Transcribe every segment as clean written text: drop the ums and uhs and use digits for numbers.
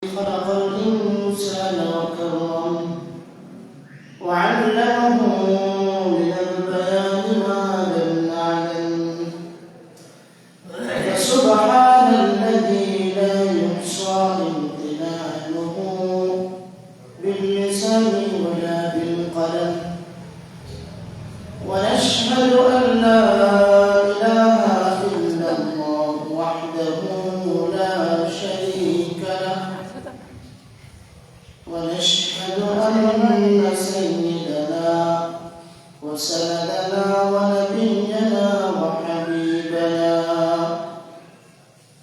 خلق الإنسان وكرمه وعلمه من البيان ما لم نعلم فسبحان الذي لا يحصى امتنانه باللسان ولا بالقلم ونشهد أن لا إله إلا الله وحده لا شريك له ونشهد أن سيدنا وسندنا ونبينا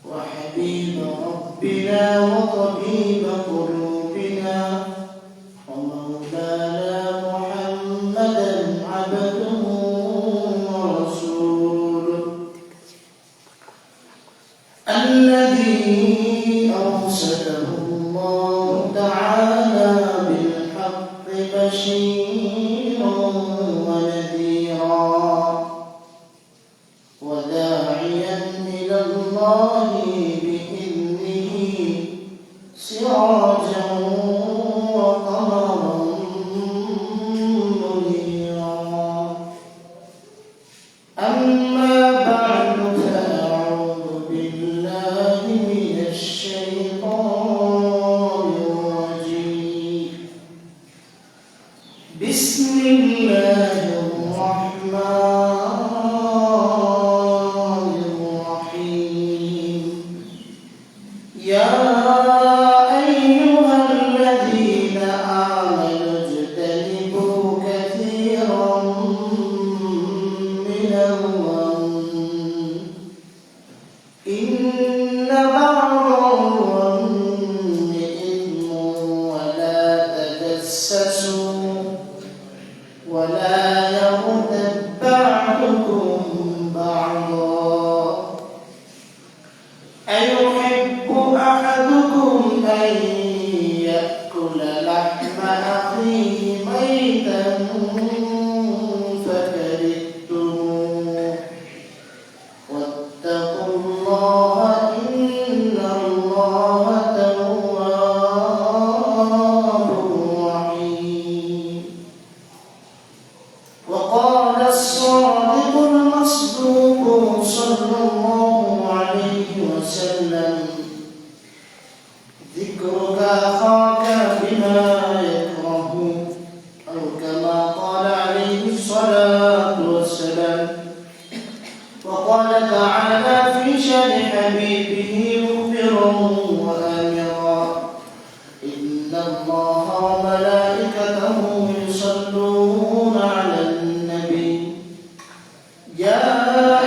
وحبيب ربنا وطبيب قلوبنا ومولانا محمدا عبده ورسوله الذي أرسله الله تعالى بالحق بشيرا ونذيرا وداعيا إلى الله بإذنه سراجا وقمرا منيرا أما بعد فأعوذ بالله من الشيطان الرجيم بسم الله الرحمن الرحيم يا أيها الذين آمنوا اجتنبوا كثيرا من الظن إن بعض الظن إثم ولا تجسسوا ولا يغتب بعضكم بعضا أيحب أحدكم أن يأكل لحم أخيه ميتا فكرهتموه واتقوا الله إن الله تواب رحيم وقال الصادق المصدوق صلى الله عليه وسلم ذكرك أخاك بما يكره أو كما قال عليه الصلاة والسلام وقال تعالى في شأن حبيبه مخبرا وآمرا إن الله وملائكته يصلون على النبي يا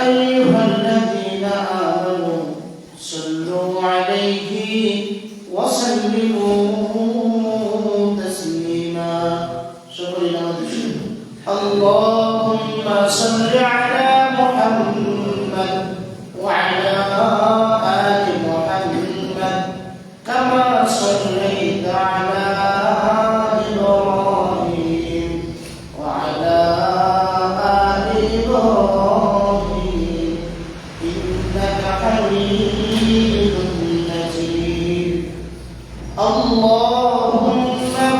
أيها الذين آمنوا صلوا عليه وسلموا تسليما شكرا اللهم صل على محمد وعلى آل محمد كما صليت على إبراهيم وعلى آل إبراهيم إنك حميد مجيد اللهم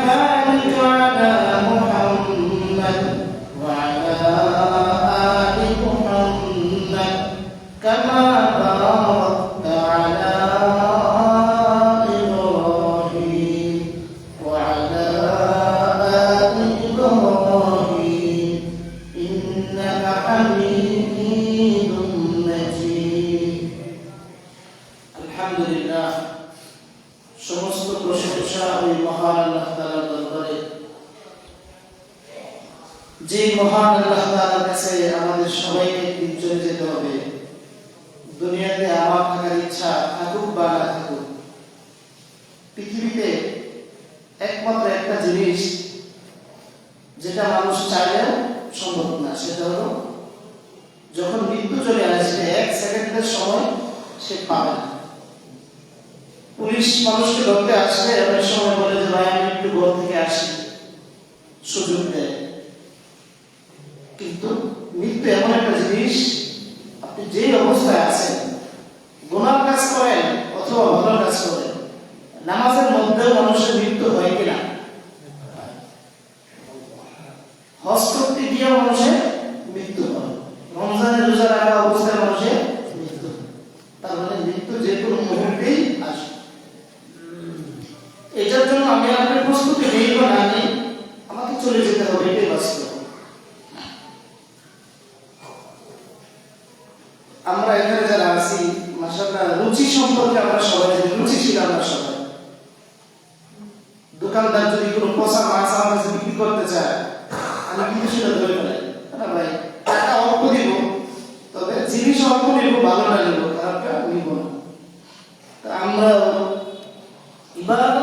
بارك على محمد وعلى آل محمد كما باركت على إبراهيم وعلى آل إبراهيم إنك حميد مجيد الحمد لله সমস্ত প্রশংসা ওই মহান আল্লাহ তাআলার দরবারে যে মহান আল্লাহ তাআলার কাছে আমাদের সবাইকে একদিন চলে যেতে হবে দুনিয়াতে আমার থাকার ইচ্ছা থাকুক বা না থাকুক পৃথিবীতে একমাত্র একটা জিনিস যেটা মানুষ চাইলেও সম্ভব না সেটা হলো যখন মৃত্যু চলে আসবে এক সেকেন্ডের সময় সে পাবে না পুলিশ মানুষকে ধরতে আসলে অনেক সময় বলে যে ভাই আমি একটু ঘর থেকে আসি সুযোগ দেয় কিন্তু মৃত্যু এমন একটা জিনিস আপনি যে অবস্থায় আছেন গুনাহ কাজ করেন অথবা ভালো কাজ করেন নামাজের মধ্যেও মানুষের মৃত্যু হয় কিনা? হজ করতে গিয়েও মানুষের মৃত্যু হয়, রমজানের রোজা রাখা অবস্থায় মানুষের মৃত্যু। তার মানে মৃত্যু যে কোনো মুহূর্তেই আসে। এটার জন্য আমি আপনার প্রস্তুতি নেই বা না নেই, আমাকে চলে যেতে হবে, এটাই বাস্তব। আমরা এখানে যারা আছি মাশাআল্লাহ, রুচি সম্পর্কে আমরা সবাই জানি, রুচি ছিল আমরা সবাই। দোকানদার যদি কোনো পচা মাছ আমার কাছে বিক্রি করতে চায়, আমি কিন্তু সেটা ধরে ফেলাই, না ভাই টাকা অল্প দিব, তবে জিনিস অল্প নিব, ভালোটা নিব, খারাপটা নিব না। আমরা ইবাদত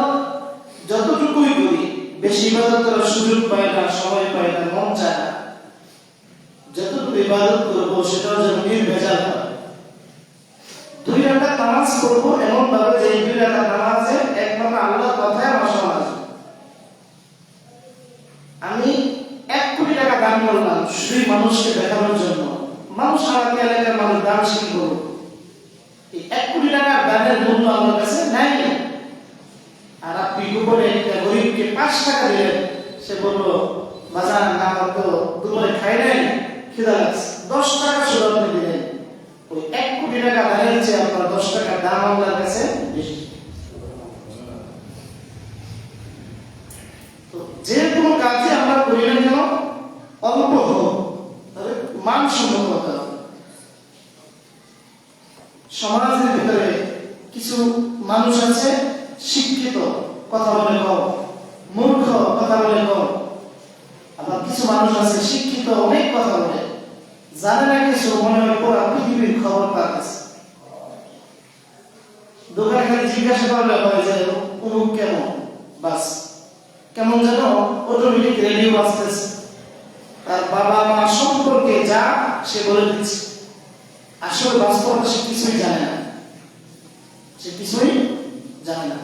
যতটুকুই করি, বেশি ইবাদত করার সুযোগ পাই না, সময় পাই না, মন চায় না। যতটুকু ইবাদত করবো সেটাও যেন নির্ভেজাল হয়। 2 রাকাত নামাজ পড়বো এমন ভাবে যে 2 রাকাত নামাজে একমাত্র আল্লাহর কথায় আমার সমাজ। আমি 1 কোটি টাকা দান করলাম শুধু মানুষকে দেখানোর জন্য, মানুষ আমাকে এলাকার মানুষ দান শিখে করবো, এই 1 কোটি টাকার দানের মূল্য আমার কাছে নাই। আর আপনি গোপনে একটা গরিবকে 5 টাকা দিলেন, সে বললো বাজার আমার তো দুপুরে খাই নাই, খিদা লাগছে, 10 টাকা শুধু আপনি দিলেন। ওই 1 কোটি টাকা দানের চেয়ে আপনার 10 টাকার দাম আল্লাহর কাছে বেশি। তো যে কোনো কাজে আমরা করি না কেন, অল্প হোক, তবে মানসম্মত হতে হবে। সমাজের ভিতরে কিছু মানুষ আছে শিক্ষিত, কথা বলে কম, মূর্খ, কথা বলে কম। আবার কিছু মানুষ আছে শিক্ষিত, অনেক কথা বলে, জানে না কিছু, মনে হয় পুরো পৃথিবীর খবর তার কাছে। দোকানে খালি জিজ্ঞাসা করলে হয় যে অমুক কেমন, বাস কেমন যেন অটোমেটিক রেডিও বাজতেছে, তার বাবা মা সম্পর্কে যা সে বলে দিচ্ছে। আসলে বাস্তবতা সে কিছুই জানে না, সে কিছুই জানে না।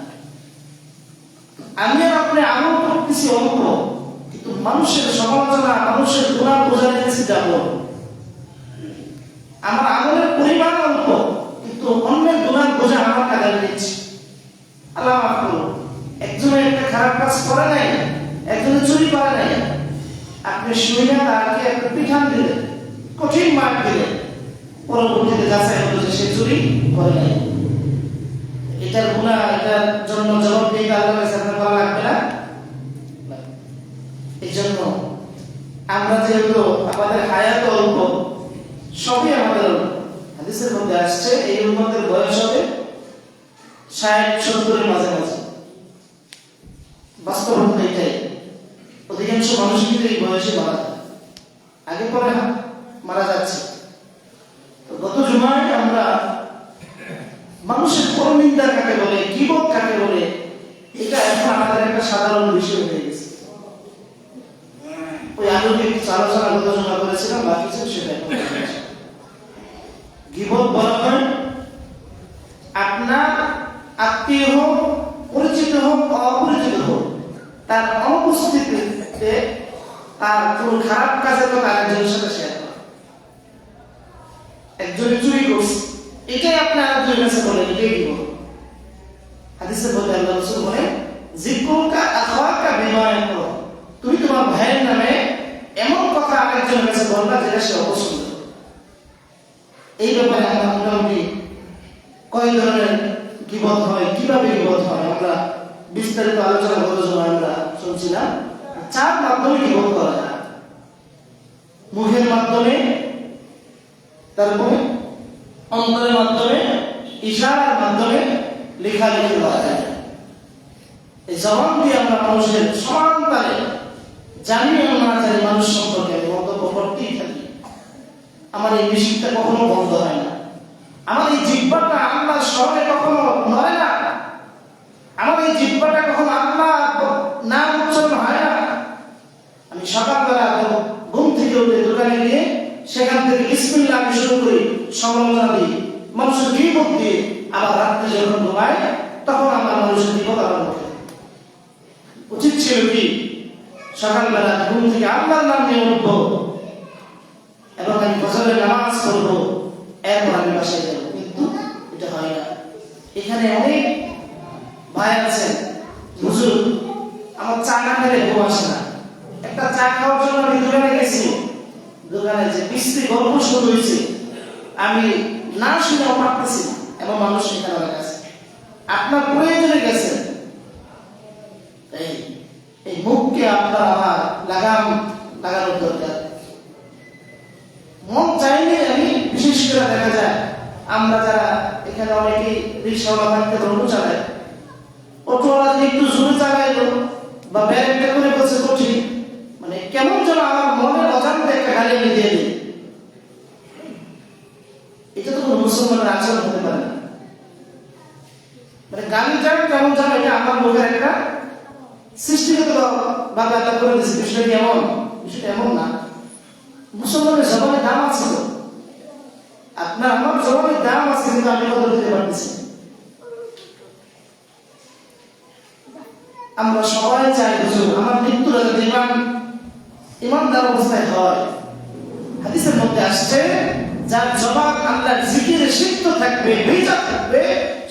আমি আর আপনি আমল করতেছি অল্প, কিন্তু মানুষের সমালোচনা, মানুষের গুনাহ বোঝা নিতেছি যাবো। আমার আমলের পরিমাণ অল্প, কিন্তু অন্যের গুনাহ বোঝা আমার কাঁধে নিচ্ছে। আল্লাহ মাফ করুন, একজনের একটা খারাপ কাজ করে নাই, একজনের চুরি করে নাই, আপনি শুনে তাকে একটা পিঠান দিলেন, কঠিন মার দিলেন, পরবর্তীতে যাচাই হলো যে সে চুরি করে নাই। এটার গুনাহ, এটার জন্য জবাবদিহি আল্লাহর কাছে আপনার করা লাগবে না। এই জন্য আমরা যেহেতু আমাদের হায়াত অল্প, সবই আমাদের হাদিসের মধ্যে আসছে এই উম্মতের বয়স হবে 60-70 মাঝে মাঝে। বাস্তবতা এটাই, অধিকাংশ মানুষ কিন্তু এই বয়সে মারা যায়, আগে পরে মারা যাচ্ছে। তো গত জুমায় আমরা মানুষের পরনিন্দা কাকে বলে, গীবত কাকে বলে, এটা এখন আমাদের একটা সাধারণ বিষয় হয়ে গেছে। ওই আলোকে কিছু আলোচনা গত জমা করেছিলাম, বাকি ছিল সেটা। গীবত বলা হয় আপনার আত্মীয় হোক, পরিচিত হোক, অপরিচিত হোক, তার অনুপস্থিতিতে তার কোনো খারাপ কাজের কথা আরেকজনের সাথে শেয়ার করা। একজনে চুরি করছে, এটাই আপনি আরেকজনের কাছে বলেন, এটাই গীবত। হাদিসের মধ্যে আল্লাহ রাসূল বলেন, যিকরুকা আখাওয়াকা বিমা ইয়াকরাহ, তুমি তোমার ভাইয়ের নামে এমন কথা আরেকজনের কাছে বলবা যেটা সে অপছন্দ করে। এই ব্যাপারে আমরা মোটামুটি কয় ধরনের গীবত হয়, কিভাবে গীবত হয়, আমরা বিস্তারিত আলোচনা গত সময় আমরা শুনছিলাম। 4 মাধ্যমে গীবত করা যায়: মুখের মাধ্যমে, তারপরে অন্তরের মাধ্যমে, ইশারার মাধ্যমে, লেখালেখি করা যায়। এই জবান দিয়ে আমরা মানুষের সমান তালে জানি এবং না জানি মানুষ সম্পর্কে মন্তব্য করতেই থাকি। আমার এই মিশিকটা কখনো বন্ধ হয় না, আমার এই জিহ্বাটা আল্লাহর স্মরণে কখনো নড়ে না, আমার এই জিহ্বাটা কখনো আল্লাহ নাম উচ্চারণ হয় না। আমি সকালবেলা ঘুম থেকে উঠে দোকানে গিয়ে সেখান থেকে বিসমিল্লাহ আমি শুরু করি, সমালোচনা দিই, মানুষের গীবত দিয়ে, আবার রাত্রে যখন ঘুমাই তখন আমার মানুষের গীবত আমার মুখে। উচিত ছিল কি সকালবেলা ঘুম থেকে আল্লাহর নাম নিয়ে উঠবো এবং আমি ফজরের নামাজ পড়বো, এরপর আমি বাসায় যাবো, কিন্তু এটা হয় না। এখানে অনেক ভাই আছেন, হুজুর আমার চা না খেলে ঘুম আসে না, একটা চা খাওয়ার জন্য আমি দোকানে গেছি, দোকানে যে বিশ্রী গল্প শুরু হয়েছে, আমি না শুনেও পারতেছি না, এমন মানুষ এখানে অনেক আছে। আপনার প্রয়োজনে গেছেন, এই মুখকে আপনার আমার লাগানোর দরকার। মন চাইলে আমি বিশেষ করে দেখা যায় আমরা যারা এখানে অনেকেই রিক্সাওয়ালা থাকতে অটো চালায়, অটোওয়ালা যদি একটু জোরে চালাইলো বা ব্যারেকটা করে বসে কঠিন, মানে কেমন যেন আমার মনের অজান্তে একটা গালি আমি দিয়ে দিই। এটা তো কোনো মুসলমানের আচরণ হতে পারে না। মানে গালিটা কেমন যেন এটা আমার মুখের একটা সৃষ্টিগত ভাবে আল্লাহ করে দিয়েছে। বিষয়টা কেমন? বিষয়টা এমন না। মুসলমানের জবানের দাম আছে তো, আপনার আমার জবানের দাম আছে, কিন্তু আমি কদর দিতে পারতেছি। আমরা সবাই চাই হুজুর আমার মৃত্যুটা যাতে ইমানদার অবস্থায় হয়। হাদিসের মধ্যে আসছে যার জবান আল্লাহর জিকিরে সিক্ত থাকবে, ভিজা থাকবে,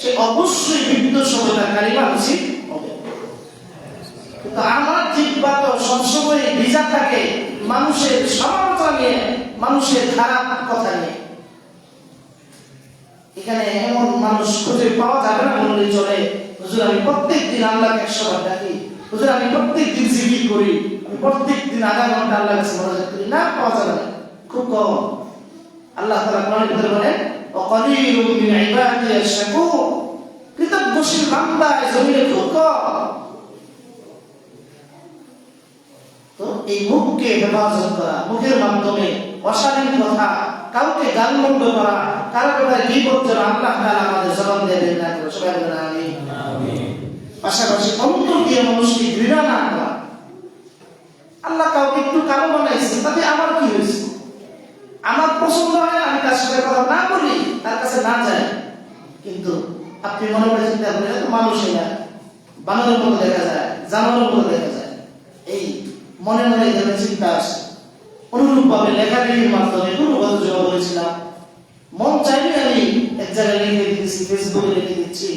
সে অবশ্যই মৃত্যুর সময় তার কালিমা নসিব হবে। কিন্তু আমার জিহ্বা তো সবসময় ভিজা থাকে মানুষের সমালোচনা নিয়ে, মানুষের খারাপ কথা নিয়ে। এখানে এমন মানুষ খুঁজে পাওয়া যাবে না বললে চলে, হুজুর আমি প্রত্যেকদিন আল্লাহকে 100 বার ডাকি, হুজুর আমি প্রত্যেকদিন জিকির করি, আমি প্রত্যেকদিন আধা ঘন্টা আল্লাহর কাছে মোনাজাত করি, না, পাওয়া যাবে না, খুব কম। আল্লাহ তাআলা কোরআনের ভিতরে বলেন ওয়াকালিলুম মিন ইবাদিয়াশ শাকুর, কৃতজ্ঞশীল বান্দা জমিনে খুব কম। তো এই মুখকে হেফাজত করা, মুখের মাধ্যমে অশালীন কথা, কাউকে গালমন্দ করা, কারো ব্যাপারে গীবত যেন আল্লাহ তাআলা আমাদের জবান দিয়ে দেন না করে, সবাই বলেন আমিন। পাশাপাশি অন্তর দিয়ে মানুষকে ঘৃণা না করা। আল্লাহ কাউকে একটু কালো বানাইছে, তাতে আমার কি হয়েছে? আমার পছন্দ হয় না, আমি তার সাথে কথা না বলি, তার কাছে না যাই, কিন্তু আপনি মনে করে চিন্তা করেন তো মানুষই না, বানরের মতো দেখা যায়, জানোয়ারের মতো দেখা যায়। এই মনে মনে যেন চিন্তা আসে। অনুরূপ ভাবে লেখালেখির মাধ্যমে কোনো কথা জবাব বলেছিলাম, মন চাইলে আমি এক জায়গায় লিখে দিচ্ছি, ফেসবুকে লিখে দিচ্ছি,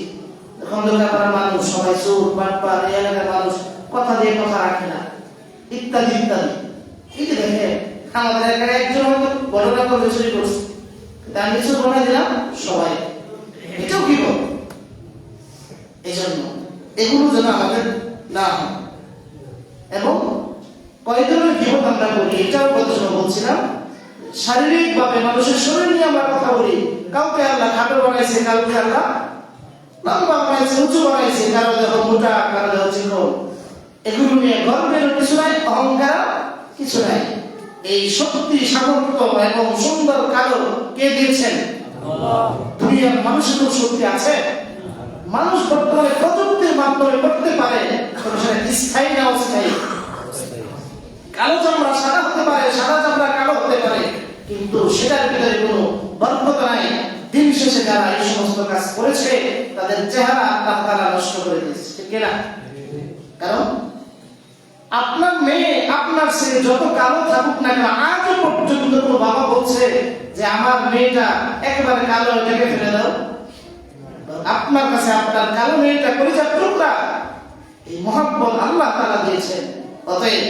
খন্দকার মানুষ সবাই চোর বাটপার, এই এলাকার মানুষ কথা দিয়ে কথা রাখে না, ইত্যাদি ইত্যাদি। এই যে দেখেন আমাদের এলাকায় একজন হয়তো ঘটনা করে চুরি করছে, আমি কিছু বলে দিলাম সবাই, এটাও কি বল। এই জন্য এগুলো যেন আমাদের না হয়। এবং কয় ধরনের বিপদ আমরা করি, এটাও কত সময় বলছিলাম। শারীরিক ভাবে মানুষের শরীর নিয়ে আমরা কথা বলি, কাউকে আল্লাহ খাটো বানাইছে, কাউকে আল্লাহ লম্বা বানাইছে, উঁচু বানাইছে, কারো দেখো মোটা, কারো দেখো চিকন। এগুলো নিয়ে গর্বের কিছু নাই, অহংকার কিছু নাই। এই শক্তি, সামর্থ্য এবং সুন্দর কালো কে দিয়েছেন? দুনিয়ার মানুষের কোনো শক্তি আছে? মানুষ বর্তমানে প্রযুক্তির মাধ্যমে করতে পারে, সেটা স্থায়ী না অস্থায়ী। কালো চামড়া সাদা হতে পারে, সাদা চামড়া কালো হতে পারে, কিন্তু সেটার ভিতরে কোনো বরকত নাই। দিন শেষে যারা এই সমস্ত কাজ করেছে তাদের চেহারা আল্লাহ তাআলা নষ্ট করে দিয়েছে, ঠিক না? কারণ আপনার মেয়ে, আপনার ছেলে যত কালো থাকুক না কেন, আজও পর্যন্ত কোনো বাবা বলছে যে আমার মেয়েটা একেবারে কালো, এটাকে ফেলে দাও। আপনার কাছে আপনার কালো মেয়েটা কলিজার টুকরা, এই মহব্বত আল্লাহ তাআলা দিয়েছেন। অতএব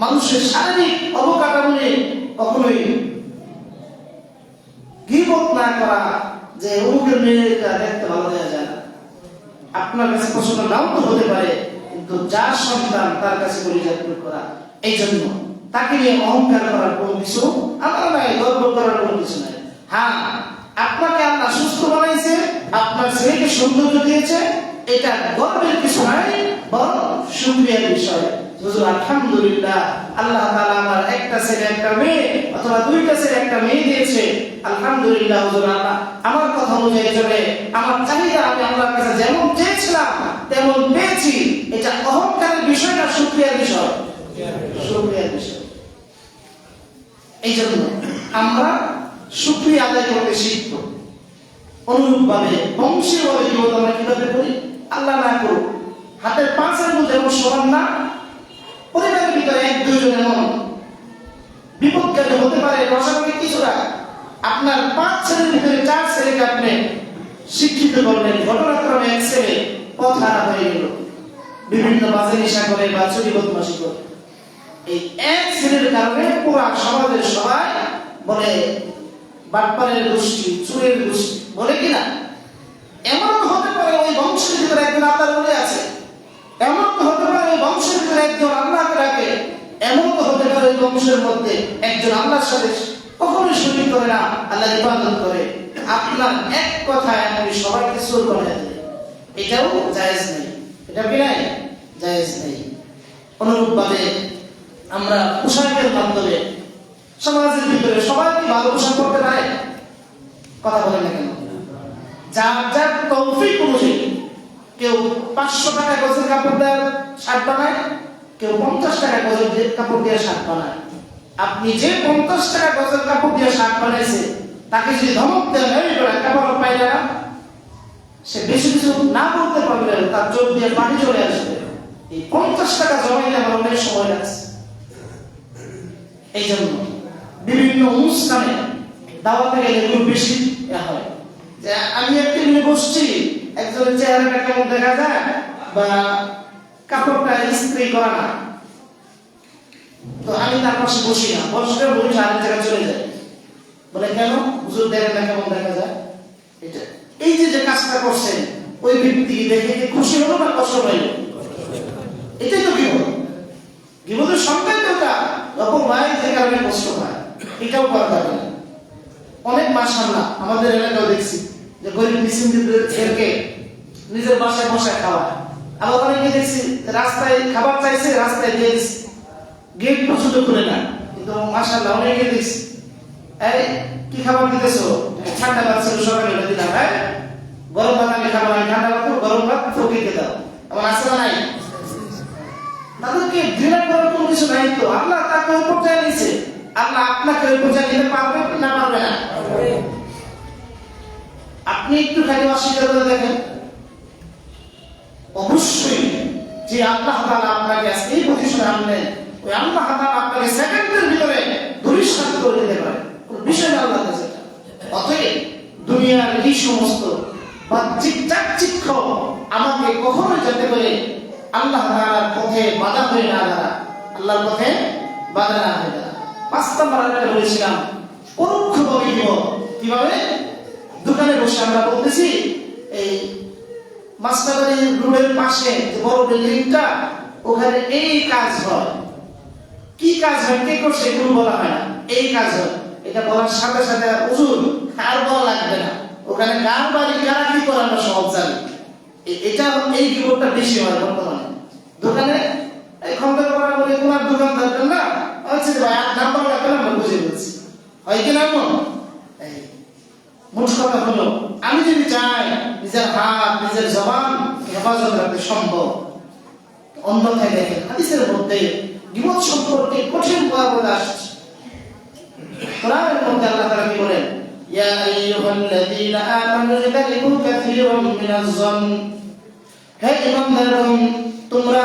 মানুষের শারীরিক অবকাঠামো নিয়ে কখনোই গীবত না করা, যে অমুকের মেয়েটা দেখতে ভালো দেখা যায় না, আপনার কাছে পছন্দ নাও তো হতে পারে, কিন্তু যার সন্তান তার কাছে কলিজার টুকরা। এই জন্য তাকে নিয়ে অহংকার করার কোনো কিছু আমার নাই, গর্ব করার কোনো কিছু নাই। হ্যাঁ, আপনাকে আল্লাহ সুস্থ বানাইছে, আপনার ছেলেকে সৌন্দর্য দিয়েছে, এটা গর্বের কিছু নাই, বরং শুকরিয়ার বিষয়। হুজুর আলহামদুলিল্লাহ, আল্লাহ তাআলা আমার একটা ছেলে একটা মেয়ে অথবা দুইটা ছেলে একটা মেয়ে দিয়েছে, আলহামদুলিল্লাহ হুজুর, আল্লাহ আমার কথা অনুযায়ী চলে, আমার চাহিদা আমি আল্লাহর কাছে যেমন চেয়েছিলাম তেমন পেয়েছি। এটা অহংকারের বিষয় না, শুকরিয়ার বিষয়, শুকরিয়ার বিষয়। এই জন্য আমরা শুকরিয়া আদায় করতে শিখব। অনুরূপ ভাবে বংশীয় ভাবে জীবন আমরা কিভাবে করি, আল্লাহ না করুক হাতের 5 আঙ্গুল যেমন সমান না, পরিবারের ভিতরে 1-2 জন এমন বিপদকারী হতে পারে, রসায়নিক কিছুটা। আপনার 5 ছেলের ভিতরে 4 ছেলেকে আপনি শিক্ষিত করলেন, ঘটনাক্রমে 1 ছেলে পথ হারা হয়ে গেল, বিভিন্ন বাজে নেশা করে বা চুরি বদমাশি করে। এই এক শ্রেণীর কারণে পুরা সমাজের সবাই বলে বাটপারের গোষ্ঠী, চুরের গোষ্ঠী, বলে কিনা? এমন হতে পারে ওই বংশের ভিতরে একজন আল্লাহর ওলি আছে, এমন হতে পারে ওই বংশের ভিতরে একজন আল্লাহকে ডাকে, এমন হতে পারে ওই বংশের মধ্যে একজন আল্লাহর সাথে কখনোই শরীক করে না, আল্লাহর ইবাদত করে। আপনার এক কথায় আপনি সবাইকে চোর বানিয়ে দেন, এটাও জায়েজ নেই। এটা কি নাই? জায়েজ নেই। অনুরূপভাবে আমরা পোশাকের মাধ্যমে সমাজের ভিতরে সবাই কি ভালো পোশাক পরতে পারে? কথা বলেন না কেন? যার যার তৌফিক অনুযায়ী কেউ 500 টাকা গজের কাপড় দিয়ে শার্ট বানায়, কেউ 50 টাকা গজের কাপড় দিয়ে শার্ট বানায়। আপনি যে 50 টাকা গজের কাপড় দিয়ে শার্ট বানাইছে তাকে যদি ধমক দেন এই করে কাপড় পাইলে না, সে বেশি কিছু না বলতে পারবে, তার চোখ দিয়ে পানি চলে আসবে। এই 50 টাকা জমাইলে আমার অনেক সময় লাগছে। এই জন্য বিভিন্ন অনুষ্ঠানে দাওয়াতে গেলে খুব বেশি হয় যে আমি একটা নিয়ে বসছি, একজনের চেহারাটা কেমন দেখা যায় বা কাপড়টা ইস্ত্রি করা না, তো আমি তার পাশে বসি না, বসলে বসে আরেক জায়গায় চলে যাই। বলে কেন? হুজুর দেখেন না কেমন দেখা যায়। এটা এই যে কাজটা করছেন ওই ব্যক্তি দেখে খুশি হলো না কষ্ট হইল? এটাই তো গীবত। গীবতের সংজ্ঞা তো এটা, অপমানের যে কারণে কষ্ট হয়, এটাও করা যাবে না। অনেক মাশাআল্লাহ আমাদের এলাকাও দেখছি যে গরিব মিসকিনদেরকে নিজের বাসায় বসায় খাওয়া। আবার অনেকে দেখছি রাস্তায় খাবার চাইছে, রাস্তায় দিয়ে দিচ্ছে, গেট পর্যন্ত খুলে না, কিন্তু মাশাআল্লাহ অনেকে দেখছি এই কি খাবার দিতেছো? ঠান্ডা ভাত ছিল সকালে দিলাম, হ্যাঁ গরম ভাত আমি খাবো, আমি ঠান্ডা ভাত গরম ভাত ফকিরকে দাও। আমার আসলে নাই, তাদেরকে ঘৃণা করার কোনো কিছু নাই। তো আল্লাহ তাকে ওই পর্যায়ে নিয়েছে, আল্লাহ আপনাকে ওই পর্যায়ে নিতে পারবে না? পারবে না? আপনি একটু খালি অস্বীকার করে দেখেন, অবশ্যই যে আল্লাহ তাআলা আপনাকে আজকে এই পজিশনে আনলেন, ওই আল্লাহ তাআলা আপনাকে সেকেন্ডের ভিতরে ধূলিসাৎ করে দিতে পারে। কোন বিষয় না আল্লাহর কাছে। অতএব দুনিয়ার এই সমস্ত বাহ্যিক চাকচিক্য আমাকে কখনো যেতে পারে আল্লাহ তাআলার পথে বাধা হয়ে না দাঁড়া, আল্লাহর পথে বাধা না হয়ে দাঁড়া। 5 নম্বর আয়াতে বলেছিলাম পরোক্ষভাবে বিপদ। কিভাবে? দোকানে বসে আমরা বলতেছি এই মাস্টারবাড়ি রোডের পাশে যে বড় বিল্ডিংটা, ওখানে এই কাজ হয়। কি কাজ হয়, কে করছে এগুলো বলা হয় না, এই কাজ হয়। এটা বলার সাথে সাথে হুজুর আর বলা লাগবে না, ওখানে গান বাড়ি কারা কি করে আমরা সব জানি। এটা এই বিপদটা বেশি হয় বর্তমানে। দোকানে এই খন্দর করা বলে তোমার দোকান থাকবেন না, হচ্ছে ভাই নাম্বার লাগবে না, বুঝে বলছি হয় কিনা? এই মোট কথা হলো আমি যদি চাই নিজের হাত নিজের জবান হেফাজত রাখতে সম্ভব, অন্যথায় দেখেন হাদিসের মধ্যে গীবত সম্পর্কে কঠিন বয়ান আসছে। কোরআনের মধ্যে আল্লাহ তাআলা কি বলেন? ইয়া আইয়ুহাল্লাযীনা আমানু ইজতানিবু কাসীরাম মিনাজ-যন্ন, হে ঈমানদারগণ তোমরা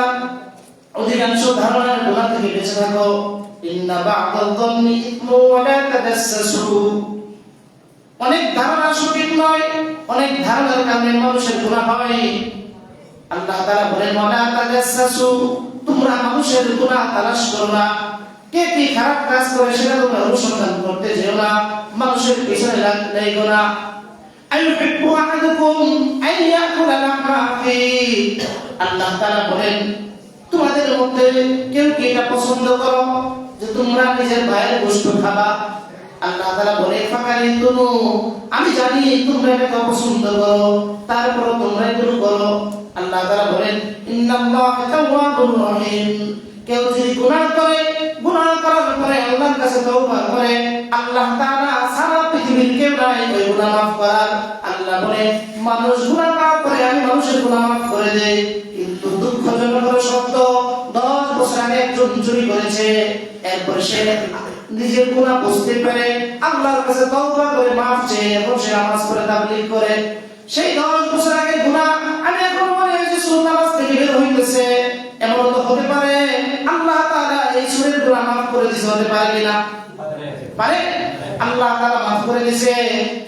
অধিকাংশ ধারণার গুনাহ থেকে বেঁচে থাকো। ইন্না বা'দায-যন্নি ইসমুন ওয়া লা তাজাসসু, অনেক ধারণা সঠিক নয়, অনেক ধারণার কারণে মানুষের গুনাহ হয়। আল্লাহ তাআলা বলেন ওয়া লা তাজাসসু, তোমরা মানুষের গুনাহ তালাশ করো না, কে কি খারাপ কাজ করে সেটা তোমরা অনুসন্ধান করতে যেও না, মানুষের পিছনে লাগো না। আইয়ুহিব্বু আহাদুকুম আন ইয়াকুলা লাহমা আখিহি, আল্লাহ তাআলা বলেন তোমাদের মধ্যে কেউ কি এটা পছন্দ করো যে তোমরা নিজের ভাইয়ের গোশত খাবা? আল্লাহ তাআলা বলে ফাকারিতুমু, আমি জানি তোমরা এটা পছন্দ করো, তারপর তোমরা এগুলো করো। আল্লাহ তাআলা বলেন ইন্নাল্লাহা তাওয়াবুর রহিম, কেউ যদি গুনাহ করে, গুনাহ করার পরে আল্লাহর কাছে তওবা করে, আল্লাহ তাআলা সারা পৃথিবীর কেউ নাই ওই গুনাহ মাফ করার। আল্লাহ বলে মানুষ গুনাহ করার পরে আমি মানুষের গুনাহ মাফ করে দেই, কিন্তু দুঃখজনক সত্য 10 বছর আগে একজন চুরি করেছে, এরপর সে নিজের গুনাহ বুঝতে পারে, আল্লাহর কাছে তওবা করে মাফ চেয়ে এখন সে নামাজ পড়ে তাবলীগ করে। সেই 10 বছর আগে গুনাহ আমি এখন মনে হয় যে সুন্নাহ নামাজ থেকে বের হইতেছে, এমন তো হতে পারে আল্লাহ তাআলা এই চুরির গুনাহ মাফ করে দিতে হতে পারে কিনা? পারে? আল্লাহ তাআলা মাফ করে দিয়েছে,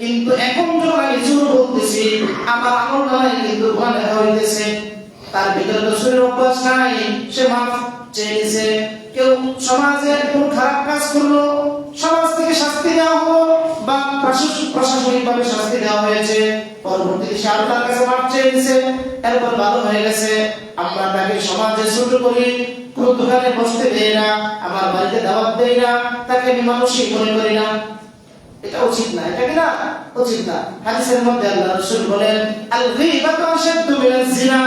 কিন্তু এখন যখন আমি জোর বলতেছি আমার আমল নামায় কিন্তু গুনাহ লেখা হইতেছে। তার ভিতরে তো শরীর অভ্যাস নাই, সে মাফ চেয়েছে। কেউ সমাজে কোন খারাপ কাজ করলো, সমাজ থেকে শাস্তি দেওয়া হলো বা প্রশাসনিক ভাবে শাস্তি দেওয়া হয়েছে, পরবর্তীতে সে আল্লাহর কাছে মাফ চেয়েছে, এরপর ভালো হয়ে গেছে। আমরা তাকে সমাজে ছোট করি, কোন দোকানে বসতে দেই না, আমার বাড়িতে দাওয়াত দেই না, তাকে আমি মানুষই মনে করি না। এটা উচিত না, এটা কি না উচিত না। হাদিসের মধ্যে আল্লাহ রাসূল বলেন, আল গীবাতু আশাদ্দু মিনাজ জিনা,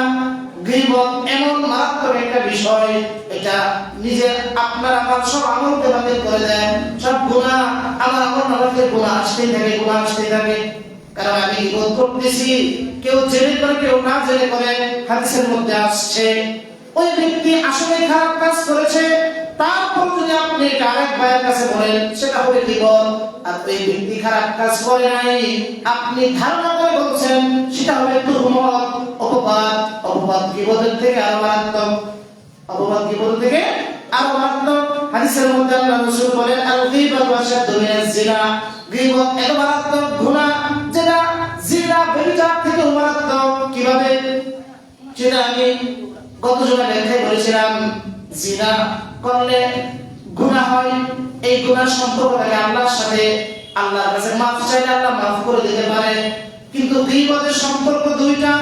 গীবত এমন মারাত্মক একটা বিষয়, এটা নিজের আপনার আমার সব আমলকে বাতিল করে দেয়। সব গুনাহ, আমার আমল নামাতে গুনাহ আসতেই থাকে, গুনাহ আসতেই থাকে। কারণ আমি গীবত করতেছি, কেউ জেনে করে কেউ না জেনে করে। হাদিসের মধ্যে আসছে ওই ব্যক্তি আসলে খারাপ কাজ করেছে, তারপর যদি আপনি আরেক ভাইয়ের কাছে বলেন সেটা হবে গীবত। আর ওই ব্যক্তি খারাপ কাজ করে নাই, আপনি ধারণা করে বলছেন, সেটা হবে তুহমত, অপবাদ। অপবাদ গীবতের থেকে আরো মারাত্মক, অপবাদ গীবত থেকে আরো মারাত্মক। হাদিসের মধ্যে আল্লাহ রাসূল বলেন, আল গীবাতু আশাদ্দু মিনাজ জিনা, গীবত এত মারাত্মক গুনাহ যেটা জিনা ব্যভিচার থেকে মারাত্মক। কিভাবে সেটা আমি গত জুমায় ব্যাখ্যায় বলেছিলাম। জিনা করলে গুনাহ হয়, এই গুনাহ সম্পর্ক থাকে আল্লাহর সাথে, আল্লাহর কাছে মাফ চাইলে আল্লাহ মাফ করে দিতে পারে। কিন্তু গীবতের সম্পর্ক দুইটা,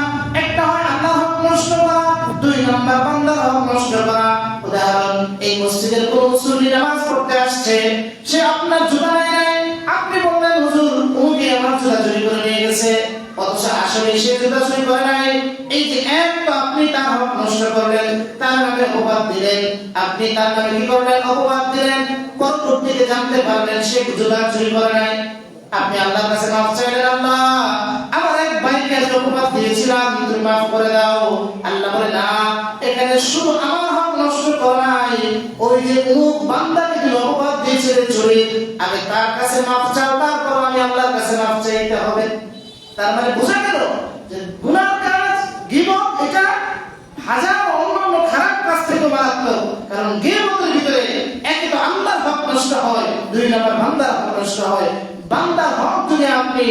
একটা হয় আল্লাহর হক নষ্ট করা, দুই নাম্বার বান্দার হক নষ্ট করা। উদাহরণ, এই মসজিদের কোন মুসল্লি নামাজ পড়তে আসছে, সে আপনার জুতা নেয় নাই, আপনি বললেন হুজুর উনি আমার জুতা চুরি করে নিয়ে গেছে, অথচ আসলে সে জুতা চুরি করে নাই। এই যে এক তো আপনি তার হক নষ্ট করলেন, তার নামে অপবাদ দিলেন, আপনি তার নামে কি করলেন, অপবাদ দিলেন। পরবর্তীতে জানতে পারলেন সে জুতা চুরি করে নাই, আপনি আল্লাহর কাছে মাফ চাইলেন, আল্লাহ আমার এক ভাইকে অপবাদ দিয়েছিলাম, তুমি মাফ করে দাও। আল্লাহ বলে না, এখানে শুধু আমার হক নষ্ট করা নাই, ওই যে অমুক বান্দাকে তুমি অপবাদ দিয়েছিলে চুরি, আগে তার কাছে মাফ চাও, তারপর আমি আল্লাহর কাছে মাফ চাইতে হবে। তার মানে বোঝা গেল যে গুনাহ কাজ গীবত এটা হাজার অন্যান্য খারাপ কাজ থেকে মারাত্মক। কারণ গীবতের ভিতরে একে তো আল্লাহর হক নষ্ট হয়, দুই নাম্বার বান্দার হক নষ্ট হয়। বান্দার হক যদি আপনি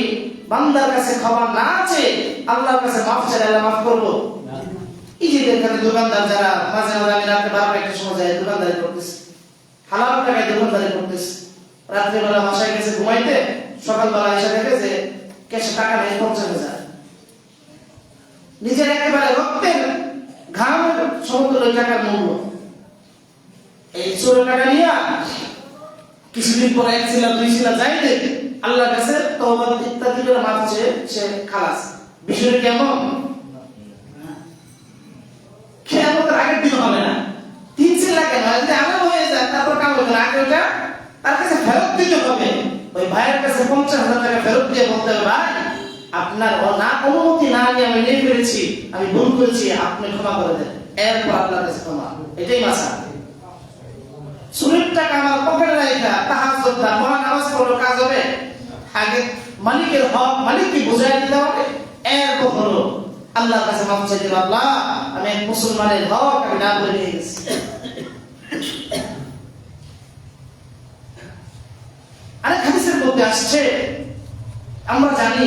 বান্দার কাছে ক্ষমা না আছে, আল্লাহর কাছে মাফ চাইলে আল্লাহ মাফ করবো? এই যে দেখেন দোকানদার যারা মাঝে মাঝে আমি রাতে 12টা সময় যায় দোকানদারি করতেছে, হালাল টাকায় দোকানদারি করতেছে, রাত্রিবেলা বাসায় গেছে ঘুমাইতে, সকালবেলা এসে দেখে যে ক্যাশে টাকা নেই 50,000, নিজের একেবারে রক্তের ঘামের সমতুল্য টাকার মূল্য। এই চোরের টাকা নিয়ে কিছুদিন পরে এক ছিল দুই ছিল যাইতে আল্লাহর কাছে তওবা ইত্যাদি করে মাফ চেয়ে সে খালাস। বিষয়টা কেমন? কিয়ামতের আগের দিন হবে না, 3 ছিল কেন যদি আলাদা হয়ে যায় তারপর কাম হবে না, আগে ওটা তার কাছে ফেরত দিতে হবে। ওই ভাইয়ের কাছে 50,000 টাকা ফেরত দিয়ে বলতে হবে, ভাই আপনার না অনুমতি না নিয়ে আমি নিয়ে ফেলেছি, আমি ভুল করেছি, আপনি ক্ষমা করে দেন। এরপর আল্লাহর কাছে ক্ষমা, এটাই মাসা। চুরির টাকা আমার পকেটে রাখা, তাহাজ্জুদ না পড়া, নামাজ পড়লে কাজ হবে? আগে মালিকের হক মালিককে বুঝাই দিতে হবে, এরপর হলো আল্লাহর কাছে মাফ চাইতে হবে, আল্লাহ আমি এক মুসলমানের হক আমি না বলে নিয়ে গেছি। আরেক হাদিসের মধ্যে আসছে, আমরা জানি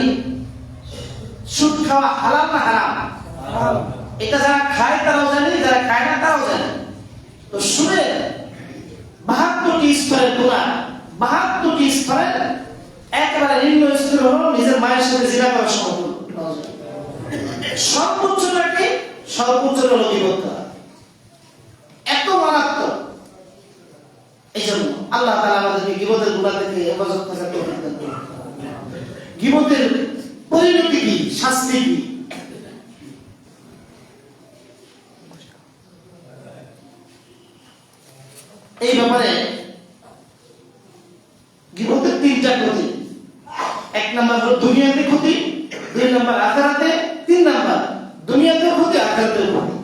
সুদ খাওয়া হালাল না হারাম? এটা যারা খায় তারাও জানে, যারা খায় না তারাও জানে। তো সুদের 72টি স্তরের গুনাহ, 72টি স্তরের একেবারে নিম্ন স্তর হলো নিজের মায়ের সাথে জিনা করার সমতুল্য। সর্বোচ্চটা কি? সর্বোচ্চ হলো গীবত করা, এত মারাত্মক। এই জন্য আল্লাহ তাআলা আমাদেরকে গীবতের গুনাহ থেকে হেফাজত করার তৌফিক দান করুন। গীবতের পরিণতি কি, শাস্তি কি? এই ব্যাপারে গীবতের 3টা ক্ষতি। 1 নাম্বার হলো দুনিয়াতে ক্ষতি, 2 নাম্বার আখিরাতে, 3 নাম্বার দুনিয়াতেও ক্ষতি আখিরাতেও ক্ষতি।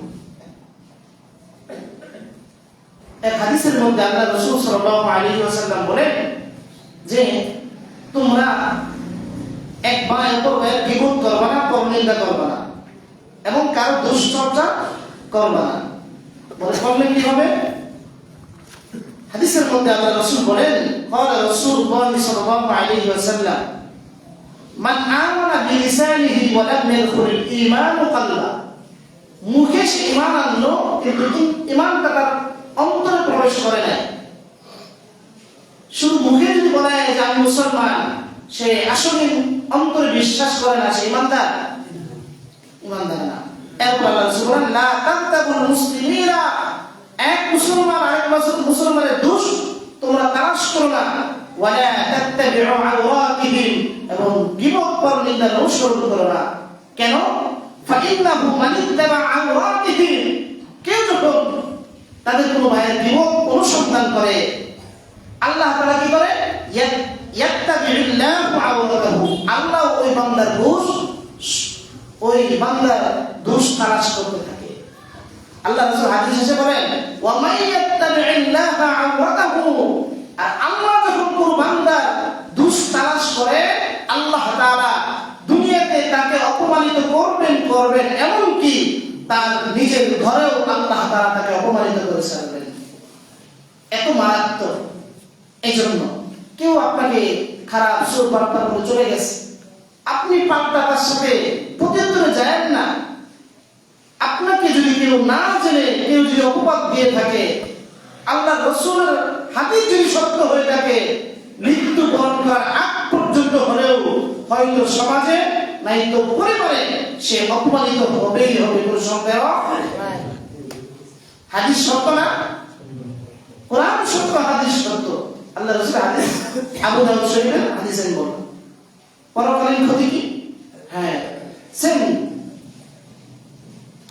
এক হাদিসের মধ্যে আল্লাহ রাসূল সাল্লাল্লাহু আলাইহি ওয়াসাল্লাম বলেন যে তোমরা এক ভাই অপর ভাইয়ের গীবত করবা না, পরনিন্দা করবা না এবং কারো দুশ্চর্চা করবা না। বলে করলে কি হবে? হাদিসের মধ্যে আল্লাহ রাসূল বলেন قال رسول الله صلى الله عليه وسلم من آمن بلسانه ولم يدخل الإيمان قلبه মুখে সে ঈমান আনলো কিন্তু ঈমানটা তার অন্তরে প্রবেশ করে নাই। শুধু মুখে যদি বলা হয় যে আমি মুসলমান, সে আসলে অন্তরে বিশ্বাস করে না, সে ঈমানদার না। এরপর আল্লাহ রাসূল বলেন লা তাকতাবুল মুসলিমিনা, এক মুসলমান আরেক মুসলমানের দোষ তোমরা তালাশ করো না, ওয়ালা তাত্তাবিউ আওরাতিহিম, এবং গীবত পরনিন্দা অনুসরণ করো না। কেন? ফাইন্নাহু মান ইত্তাবা আওরাতিহিম, কেউ যখন তাদের কোনো ভাইয়ের গীবত অনুসন্ধান করে, আল্লাহ তাআলা কি করে? ইয়াত্তাবিউল্লাহু আওরাতাহু, আল্লাহ ওই বান্দার দোষ তালাশ করতে থাকে। আল্লাহ রাসূল হাদিসে বলেন ওয়া মান ইয়াত্তাবিউল্লাহা আওরাতাহু, আর আল্লাহ যখন কোন বান্দার দোষ তালাশ করে, আল্লাহ তাআলা দুনিয়াতে তাকে অপমানিত করবেন এমনকি তার নিজের ঘরেও আল্লাহ তাআলা তাকে অপমানিত করে ছাড়বেন। এত মারাত্মক। এইজন্য কেউ আপনাকে খারাপ সুর বার্তা বলে চলে গেছে, আপনি পাল্টা তার সাথে প্রত্যুত্তরে যায়েন না। আপনাকে যদি কেউ না জেনে কেউ যদি অপবাদ দিয়ে থাকে, আল্লাহ রাসূলের হাদিস যদি সত্য হয়ে থাকে, মৃত্যু বরণ করার আগ পর্যন্ত হলেও হয়তো সমাজে নাইতো পরিবারে সে অপমানিত হবেই হবে, কোনো সন্দেহ নাই। হাদিস সত্য না? কোরআন সত্য, হাদিস সত্য। আল্লাহ রাসূল হাদিস আবু দাউদ শরীফের হাদিসে বলেন পরকালীন ক্ষতি কি? হ্যাঁ, সেম।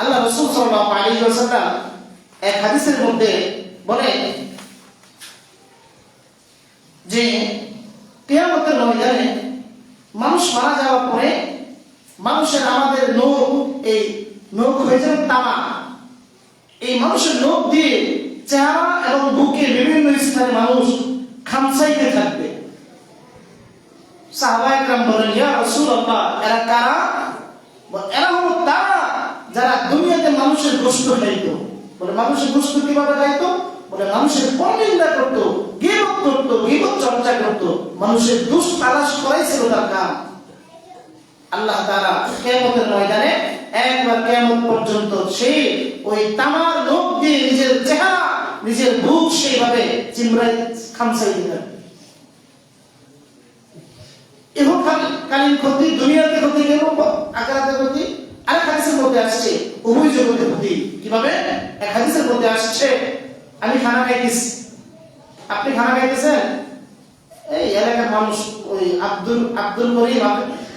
আল্লাহ রাসূল সাল্লাল্লাহু আলাইহি ওয়াসাল্লাম এক হাদিসের মধ্যে বলেন যে কিয়ামতের ময়দানে মানুষ মারা যাওয়ার পরে মানুষের আমাদের নখ হয়ে যাবে তামা। এই মানুষের নখ দিয়ে চেহারা এবং বুকে বিভিন্ন স্থানে মানুষ খামসাইতে থাকবে। সাহাবায়ে কেরাম বলেন ইয়া রাসূলুল্লাহ, এরা কারা? এরা হলো তারা যারা দুনিয়াতে মানুষের গোশত খাইতো। বলে মানুষের গোশত কিভাবে খাইতো? বলে মানুষের পরনিন্দা করতো, গীবত করতো, গীবত চর্চা করতো, মানুষের দোষ তালাশ করাই ছিল তার কাম। আল্লাহ তাআলা কিয়ামতের ময়দানে একবার কিয়ামত পর্যন্ত সেই ওই তামার নখ দিয়ে নিজের চেহারা, নিজের বুক সেইভাবে চিমড়াই খামসাই দিবেন। ইহকালীন ক্ষতি, দুনিয়াতে ক্ষতি গেল, আখিরাতে ক্ষতি। আরেক হাদিসের মধ্যে আসছে উভয় জগতে ক্ষতি। কিভাবে? এক হাদিসের মধ্যে আসছে আমি খানা খাইতেছি, আপনি খানা খাইতেছেন, এই এলাকার মানুষ ওই আব্দুল করিম,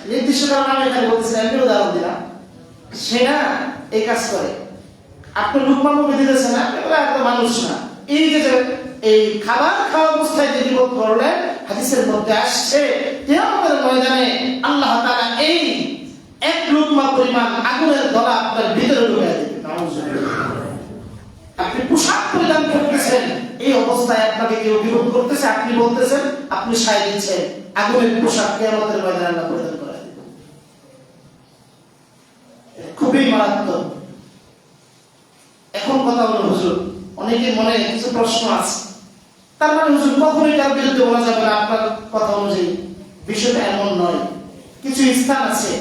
নির্দিষ্ট কারণে আমি এখানে বলতেছি, আমি উদাহরণ দিলাম, সে না এই কাজ করে, আপনি লুকমা মুখে দিতেছেন, আপনি এত মানুষ না। এই যে এই খাবার খাওয়া অবস্থায় যে বিপদ করলেন, হাদিসের মধ্যে আসছে কিয়ামতের ময়দানে আল্লাহ তাআলা এই এক লুকমা পরিমাণ আগুনের গলা আপনার ভিতরে ঢুকিয়ে দেবে। আপনি পোশাক পরিধান করতেছেন, এই অবস্থায় আপনাকে কেউ বিরোধ করতেছে, আপনি বলতেছেন, আপনি সায় দিচ্ছেন, আগুনের পোশাক কিয়ামতের ময়দানে আল্লাহ পরিধান করে দেবে। খুবই মারাত্মক। এখন কথা হলো হুজুর, অনেকের মনে কিছু প্রশ্ন আছে, তার মানে হুজুর কখনোই তার বিরুদ্ধে বলা যাবে না আপনার কথা অনুযায়ী। বিষয়টা এমন নয়। কিছু স্থান আছে,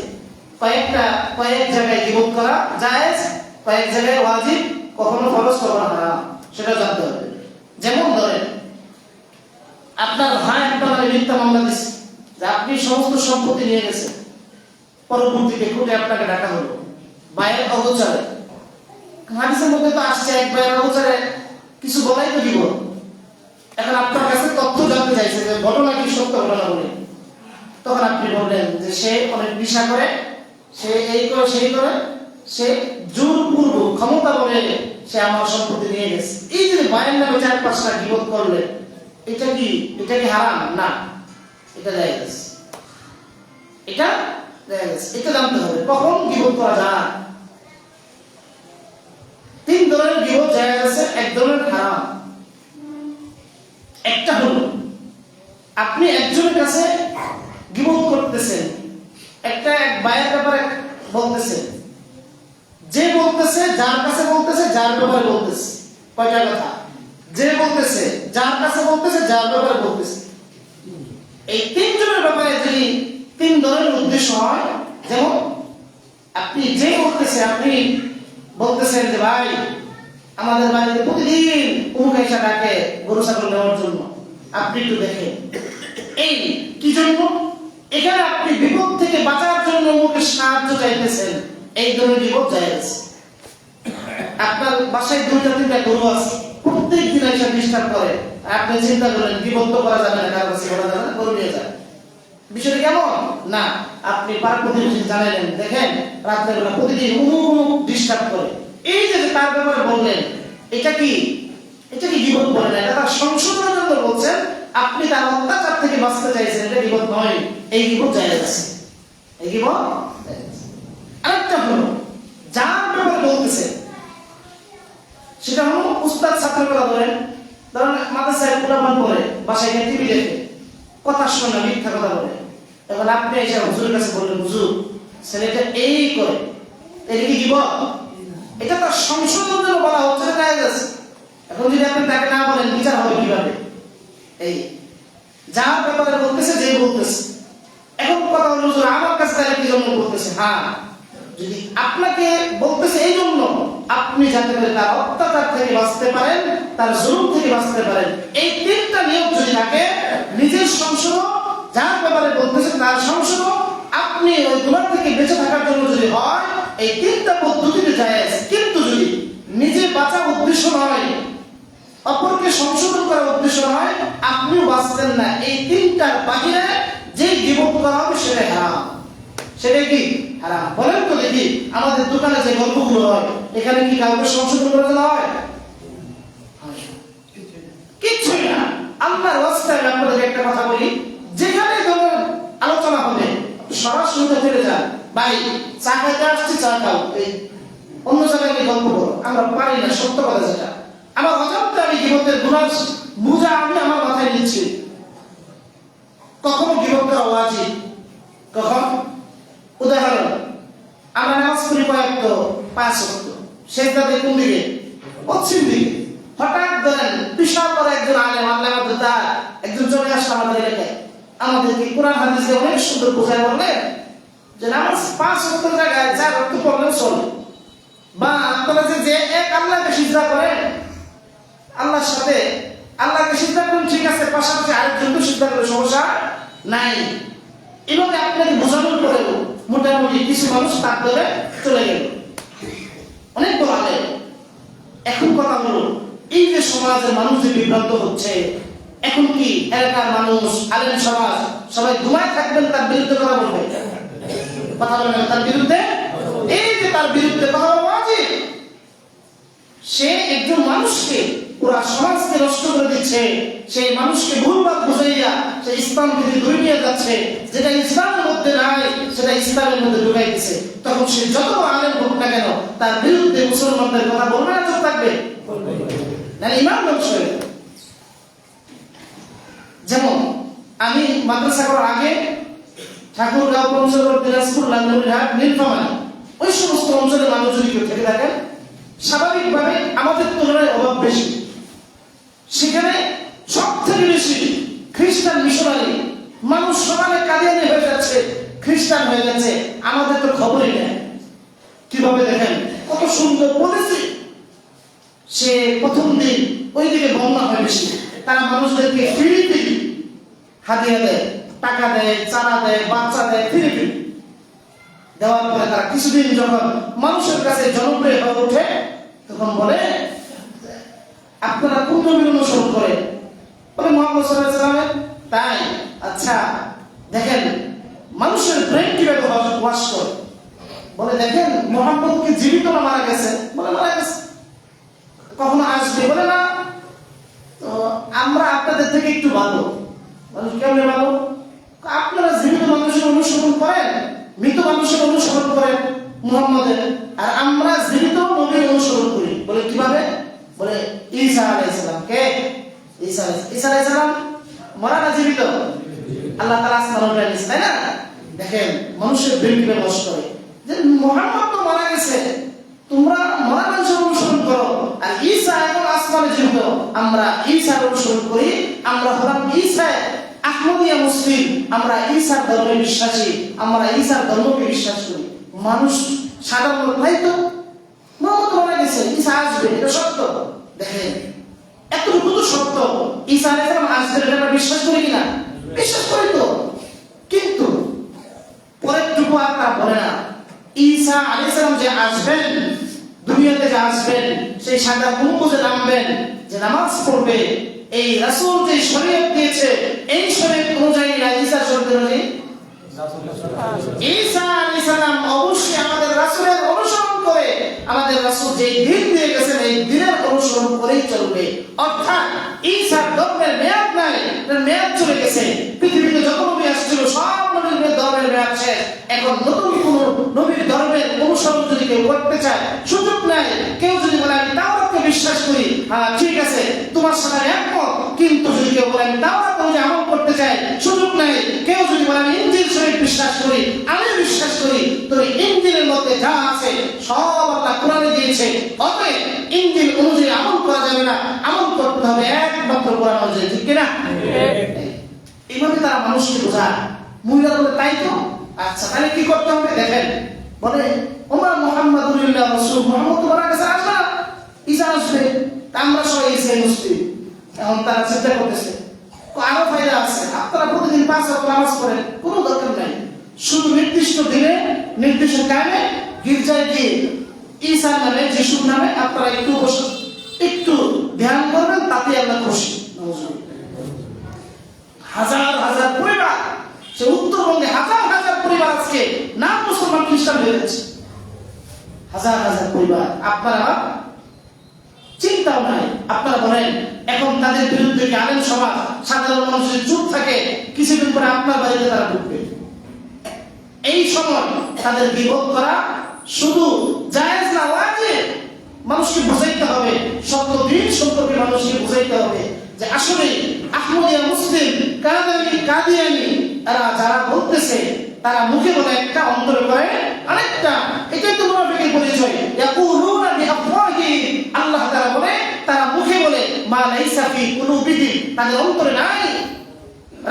কয়েক জায়গায় গীবত করা জায়েজ, কয়েক জায়গায় ওয়াজিব, কখনো ফরজ, কখনো হারাম, সেটা জানতে হবে। যেমন ধরেন আপনার ভাই আপনার নামে মিথ্যা মামলা দিচ্ছে যে আপনি সমস্ত সম্পত্তি নিয়ে গেছেন, পরবর্তীতে কোর্টে আপনাকে ডাকা হলো ভাইয়ের অগোচরে। হাদিসের মধ্যে তো আসছে এক ভাইয়ের অগোচরে কিছু বলাই তো দিব। এখন আপনার কাছে তথ্য জানতে চাইছে যে ঘটনা কি সত্য ঘটনা বলে, তখন আপনি বললেন যে সে অনেক নেশা করে, সে এই করে সেই করে, সে জোরপূর্বক ক্ষমতা বলে সে আমার সম্পত্তি নিয়ে গেছে। এই যে ভাইয়ের নামে 4-5টা গীবত করলে, এটা কি হারাম? না, এটা জায়েজ। এটা জানতে হবে কখন গীবত করা যায়। 3 ধরনের গীবত জায়েজ আছে, 1 ধরনের হারাম। একটা হলো আপনি একজনের কাছে গীবত করতেছেন, এক ভাইয়ের ব্যাপারে বলতেছেন, যে বলতেছে যার কাছে বলতেছে, যার ব্যাপারে বলতেছে। কয়টা কথা? যে বলতেছে যার কাছে বলতেছে, যার ব্যাপারে বলতেছে। এই তিনজনের ব্যাপারে যদি তিন ধরনের উদ্দেশ্য হয়, যেমন আপনি যে করতেছে, আপনি বলতেছেন যে ভাই আমাদের বাড়িতে প্রতিদিন অমুক এসে ডাকে গরু ছাগল নেওয়ার জন্য, আপনি একটু দেখেন এই কি জন্য, এখানে আপনি বিপদ থেকে বাঁচার জন্য অমুকের সাহায্য চাইতেছেন, এই ধরনের বিপদ জায়েজ। আপনার বাসায় 2-3টা গরু আছে, প্রত্যেক দিন এসে ডিস্টার্ব করে, আপনি চিন্তা করেন বিপদ তো করা যাবে না, কারো কাছে করা যাবে না, গরু নিয়ে যায়। বিষয়টা কেমন না, আপনি পার প্রতিবেশী জানালেন দেখেন রাত্রেবেলা প্রতিদিন অমুক ডিস্টার্ব করে, এই যে তার ব্যাপারে বললেন, এটা কি বিপদ বলে না, এটা তার সংশোধনের জন্য বলছেন, আপনি তার অত্যাচার থেকে বাঁচতে চাইছেন, এটা বিপদ নয়, এই বিপদ জায়েজ আছে, এই বিপদ। আরেকটা হলো যার ব্যাপারে বলতেছে, সেটা হলো উস্তাদ ছাত্রের কথা বলেন, ধরেন মাদ্রাসায় কুরআন পড়ে, বাসায় গিয়ে টিভি দেখে, কথা শোনে, মিথ্যা কথা বলে, এখন আপনি এসে হুজুরের কাছে বললেন হুজুর ছেলেটা এই করে, এটা কি বিপদ? এটা তার সংশোধনের জন্য বলা হচ্ছে, জায়েজ আছে। এখন যদি আপনি তাকে না বলেন, বিচার হবে কিভাবে? এই যার ব্যাপারে বলতেছে, যে বলতেছে, এখন কথা হলো হুজুর আমার কাছে তাহলে কি জন্য বলতেছে? হ্যাঁ, যদি আপনাকে বলতেছে এই জন্য আপনি যাতে করে তার অত্যাচার থেকে বাঁচতে পারেন, তার জুলুম থেকে বাঁচতে পারেন, এই তিনটা নিয়ম যদি থাকে, নিজের সংশোধন, যার ব্যাপারে বলতেছে তার সংশোধন, আপনি ওই গুনাহ থেকে বেঁচে থাকার জন্য যদি হয়, এই তিনটা পদ্ধতিতে জায়েজ। কিন্তু যদি নিজে বাঁচার উদ্দেশ্য নয়, অপরকে সংশোধন করার উদ্দেশ্য নয়, আপনিও বাঁচতেন না, এই তিনটার বাহিরে যে গীবত করা হবে সেটাই হারাম। সেটাই কি হারাম? বলেন তো দেখি, আমাদের দোকানে যে গল্পগুলো হয়, এখানে কি কাউকে সংশোধন করা হয়? কিচ্ছুই না। আল্লাহর ওয়াস্তে আমি আপনাদের একটা কথা বলি, যেখানে ধরুন আলোচনা হবে, সরাসরি ফিরে যান, ভাই চা খাইতে আসছি, চা খাও, এই অন্য জায়গায় গিয়ে গল্প করো, আমরা পারি না, সত্য কথা যেটা আমার অজান্তে আমি গীবতের গুনাহ বুঝা আমি আমার মাথায় নিচ্ছি। কখনো গীবত করা ওয়াজিব, কখন? উদাহরণ, আমরা নামাজ পড়ি কয়েকত 5 ওয়াক্ত, সেজদাতে কোন দিকে? পশ্চিম দিকে। হঠাৎ ধরেন বিশাল বড় একজন আলেম, আল্লামা দুদার একজন চলে আসলো আমাদের এলাকায়, আমাদেরকে কোরআন হাদিসে অনেক সুন্দর বোঝায় বললেন যে নামাজ 5 ওয়াক্তের জায়গায় 4 ওয়াক্ত পড়লেও চলে, বা আপনারা যে এক আল্লাহকে সিজদা করেন, আল্লাহর সাথে আল্লাহকে সিজদা করেন, ঠিক আছে, পাশাপাশি আরেকজনকে সিজদা করে সমস্যা নাই। এভাবে আপনাকে বোঝানোর পরেও মোটামুটি কিছু মানুষ তার ধরে চলে গেল, অনেক বড় আলেম। এখন কথা হলো, এই যে সমাজের মানুষ যে বিভ্রান্ত হচ্ছে, এখন কি এলাকার মানুষ, আলেম সমাজ সবাই ঘুমায় থাকবেন তার বিরুদ্ধে কথা বলবে? কথা বলবেন তার বিরুদ্ধে? এই যে তার বিরুদ্ধে কথা বলা উচিত। সে একজন মানুষকে, পুরা সমাজকে নষ্ট করে দিচ্ছে, সেই মানুষকে ভুলভাল বুঝাইয়া সে ইসলাম থেকে দূরে নিয়ে যাচ্ছে, যেটা ইসলামের মধ্যে নাই সেটা ইসলামের মধ্যে ঢুকাইতেছে। তখন সে যত আলেম হোক না কেন, তার বিরুদ্ধে মুসলমানদের কথা বলবে না, চুপ থাকবে? না, ইমান ধ্বংস হয়ে যাবে। যেমন আমি মাদ্রাসা করার আগে ঠাকুরগাঁও, পঞ্চগড়, দিনাজপুর, লালমনিরহাট, নীলফামারী, ওই সমস্ত অঞ্চলের মানুষ যদি কেউ থেকে থাকেন, স্বাভাবিকভাবে আমাদের তুলনায় অভাব বেশি। সেখানে সব থেকে বেশি খ্রিস্টান মিশনারি মানুষ, সমানে কাদিয়ানি হয়ে যাচ্ছে, খ্রিস্টান হয়ে যাচ্ছে, আমাদের তো খবরই নেই। কিভাবে দেখেন কত সুন্দর পলিসি। সে প্রথম দিন ওইদিকে বন্যা হয় বেশি, তারা মানুষদেরকে ফিরি হাদিয়া দেয়, টাকা দেয়, চারা দেয়, বাচ্চা দেয়, ফিরি দেওয়ার পরে তারা কিছুদিন যখন মানুষের কাছে জনপ্রিয় হয়ে ওঠে, তখন বলে আপনারা কোন নবীর অনুসরণ করেন? বলে মুহাম্মদ সাল্লাল্লাহু আলাইহি ওয়াসাল্লাম। তাই? আচ্ছা, দেখেন মানুষের ব্রেন কিভাবে ওয়াশ করে। বলে দেখেন মুহাম্মদ কি জীবিত না মারা গেছে? বলে মারা গেছে। কখনো আসবে? বলে না। তো আমরা আপনাদের থেকে একটু ভালো। মানুষ কেমনে ভালো? আপনারা জীবিত মানুষের অনুসরণ করেন, মৃত মানুষের অনুসরণ করেন মুহাম্মদের, আর আমরা জীবিত নবীর অনুসরণ করি। বলে কিভাবে? বলে ঈসা আলাইহিস সালাম। কে? ঈসা আলাইহিস সালাম মরা না জীবিত? আল্লাহ তাআলা আসমানে উঠায় নিয়েছে, তাই না? দেখেন মানুষের ব্রেন কিভাবে নষ্ট করে, যে মুহাম্মদ তো মারা গেছে, তোমরা মরা মানুষের অনুসরণ করো, আর ঈসা এখন আসমানে জীবিত, আমরা ঈসার অনুসরণ করি। আমরা হলাম ঈসা আহমদিয়া মুসলিম, আমরা ঈসার ধর্মে বিশ্বাসী, আমরা ঈসার ধর্মকে বিশ্বাস করি। মানুষ সাধারণ লোক নাই তো, মোহাম্মদ মারা গেছে, ঈসা আসবে, এটা সত্য। দেখেন এতটুকু তো সত্য, ঈসা আলাইহিস সালাম আসবেন, এটা আমরা বিশ্বাস করি কিনা? বিশ্বাস করি তো। কিন্তু পরেরটুকু আর তারা বলে না, ঈসা আলাইহিস সালাম যে আসবেন, দুনিয়াতে যে আসবেন, সেই সাদা গম্বুজে নামবেন, যে নামাজ পড়বে, এই রাসূল যে শরীয়ত দিয়েছে, এই শরীয়ত অনুযায়ী ঈসা শরীয়ত অনুযায়ী ঈসা আলাইহিস সালাম অবশ্যই আমাদের রাসূলের অনুসরণ করে, আমাদের রাসূল যে দিন দিয়ে গেছেন এই দিনের অনুসরণ করেই চলবে। অর্থাৎ ঈসার ধর্মের মেয়াদ নাই, এর মেয়াদ চলে গেছে। পৃথিবীতে যত নবী আসছিল সব নবীর ধর্মের মেয়াদ শেষ। এখন নতুন কোন নবীর ধর্মের অনুসরণ যদি কেউ করতে চায় সুযোগ নাই। কেউ যদি বলে আমি তাওরাতকে বিশ্বাস করি, হ্যাঁ ঠিক আছে, তোমার সাথে একমত, কিন্তু যদি কেউ বলে আমি তাওরাত অনুযায়ী আমল করতে চাই, সুযোগ নাই। কেউ যদি বলে আমি ইনজিল শরীফ বিশ্বাস করি, আমি বিশ্বাস করি, তো ইনজিলের মধ্যে যা আছে সব আল্লাহ কোরআনে দিয়েছে, অতএব ইনজিল অনুযায়ী আমল করা যাবে না, আমল করতে হবে একমাত্র কোরআন অনুযায়ী। ঠিক কিনা? এইভাবে তারা মানুষকে বোঝায়। মহিলা বলে তাই তো, আচ্ছা তাহলে কি করতে হবে? দেখেন বলে ওমা মুহাম্মাদুর রাসূল, মুহাম্মদ মারা গেছে, আসবে না, ঈসা আসবে, আমরা সবাই ঈসা মুসলিম। এখন তারা চিন্তা করতেছে আরো ফায়দা আছে, আপনারা প্রতিদিন 5 ওয়াক্ত নামাজ পড়েন, কোনো দরকার নাই, শুধু নির্দিষ্ট দিনে নির্দিষ্ট টাইমে গির্জায় গিয়ে ঈসার নামে, যিশুর নামে আপনারা একটু বসে একটু ধ্যান করবেন, তাতে আল্লাহ খুশি। হাজার হাজার পরিবার, সে উত্তরবঙ্গে হাজার হাজার পরিবার আজকে নাম মুসলমান খ্রিস্টান হয়ে গেছে, হাজার হাজার পরিবার। আপনারা চিন্তাও নাই, আপনারা বলেন এখন তাদের বিরুদ্ধে কি আলেম সমাজ, সাধারণ মানুষের চুপ থাকে, কিছুদিন পরে আপনার বাড়িতে তারা ঢুকবে। এই সময় তাদের বিভোগ করা শুধু জায়েজ না, ওয়াজিব। মানুষকে বুঝাইতে হবে, সত্য দিন সম্পর্কে মানুষকে বুঝাইতে হবে যে আসলে আহমদিয়া মুসলিম, কাদিয়ানি এরা যারা বলতেছে, তারা মুখে বলে একটা, অন্তরে করে আরেকটা। এটাই তো মুনাফিকের পরিচয়। ইয়াকুলুনা বিআফওয়াহিহিম, আল্লাহ তাআলা বলে তারা মুখে বলে মা লাইসা ফি কুলুবিহিম, তাদের অন্তরে নাই।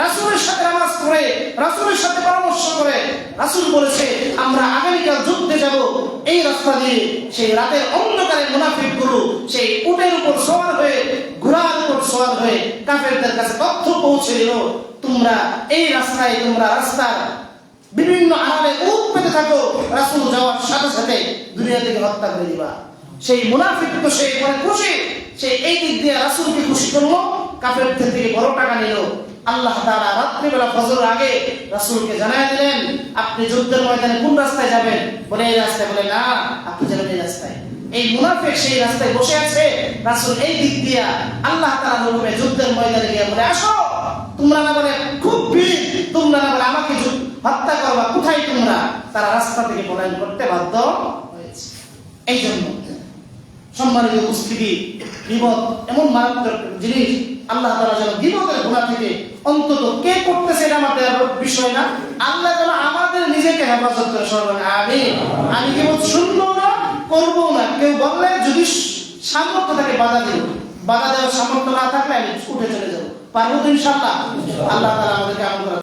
রাসূলের সাথে নামাজ পড়ে, রাসূলের সাথে পরামর্শ করে, রাসূল বলেছে আমরা আগামীকাল যুদ্ধে যাব, এই রাস্তা দিয়ে সেই রাতের অন্ধকারে মুনাফিকগুলো সেই উটের উপর সওয়ার হয়ে, ঘোড়ার উপর সওয়ার হয়ে কাফেরদের কাছে তথ্য পৌঁছে দিল, তোমরা এই রাস্তায়, তোমরা রাস্তার বিভিন্ন আড়ালে উট পেতে থাকো, রাসূল যাওয়ার সাথে সাথে দুনিয়া থেকে হত্যা করে দিবা। সেই মুনাফিক তো সেই পরে খুশি, সে এই দিক দিয়ে রাসূলকে খুশি করলো, কাফেরদের থেকে বড় টাকা নিল। আল্লাহ তাআলা রাত্রিবেলা ফজরের আগে রাসূলকে জানায় দিলেন আপনি যুদ্ধের ময়দানে কোন রাস্তায় যাবেন? বলে এই রাস্তায়। বলে না, আপনি যাবেন এই রাস্তায়। এই মুনাফিক সেই রাস্তায় বসে আছে, রাসূল এই দিক দিয়ে আল্লাহ তাআলার হুকুমে যুদ্ধের ময়দানে গিয়ে বলে আসো, তোমরা না বলে খুব ভিড়, তোমরা না বলে আমাকে হত্যা করবা, কোথায় তোমরা? তারা রাস্তা থেকে পলায়ন করতে বাধ্য হয়েছে। এই জন্য সম্মানিত উপস্থিতি, গীবত এমন মারাত্মক জিনিস, আল্লাহ তাআলা যেন গীবতের গুনাহ থেকে অন্তত কে করতেছে এটা আমাদের বিষয় না, আল্লাহ যেন আমাদের নিজেকে হেফাজত করে সর্বদা। আমিন। আমি গীবত শুনবো না, করবো না। কেউ বললে যদি সামর্থ্য থাকে বাধা দেব, বাধা দেওয়ার সামর্থ্য না থাকলে আমি উঠে চলে যাবো। পারবো তো ইনশাআল্লাহ। আল্লাহ তাআলা আমাদেরকে আমল করার